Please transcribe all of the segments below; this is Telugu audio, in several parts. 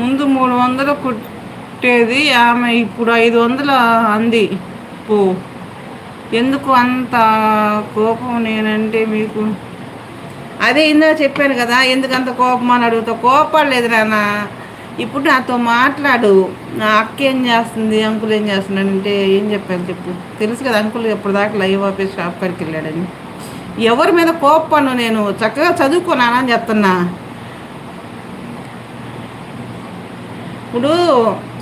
ముందు 300 కుట్టేది ఆమె, ఇప్పుడు 500 అంది. పో, ఎందుకు అంత కోపం నేనంటే మీకు? అదే ఇందా చెప్పాను కదా, ఎందుకు అంత కోపం అని అడుగుతా. కోపడలేదు నాన్న. ఇప్పుడు నాతో మాట్లాడు. నా అక్క ఏం చేస్తుంది, అంకుల్ ఏం చేస్తున్నాడు అంటే ఏం చెప్పాను చెప్పు. తెలుసు కదా అంకుల్ ఎప్పుడు దాకా లైవ్ ఆఫీస్ షాప్ కాడికి వెళ్ళాడని. ఎవరి మీద కోపను, నేను చక్కగా చదువుకున్నానని చెప్తున్నా. ఇప్పుడు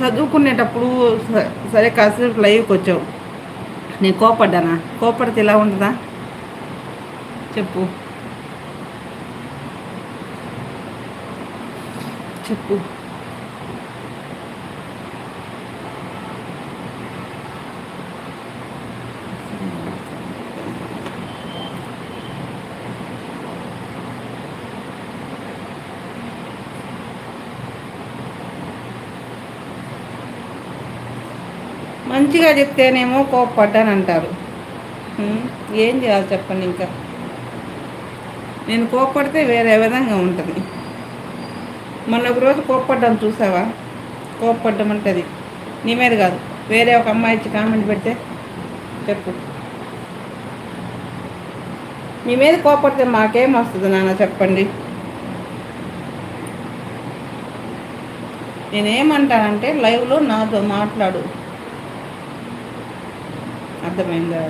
చదువుకునేటప్పుడు సరే కాసేపు లైవ్కి వచ్చావు, నేను కోపడ్డానా? కోపడితే ఇలా ఉంటుందా చెప్పు చెప్పు. మంచిగా చెప్తేనేమో కోపడ్డానంటారు. ఏం చేయాలి చెప్పండి. ఇంకా నేను కోపడితే వేరే విధంగా ఉంటుంది. మొన్న ఒక రోజు కోపడ్డాను చూసావా? కోపడ్డం అంటే అది నీ మీద కాదు, వేరే ఒక అమ్మాయి ఇచ్చి కామెంట్ పెడితే చెప్పు. నీ మీద కోపడితే మాకేం వస్తుంది నాన్న చెప్పండి. నేనేమంటానంటే లైవ్లో నాతో మాట్లాడు, అర్థమైందా?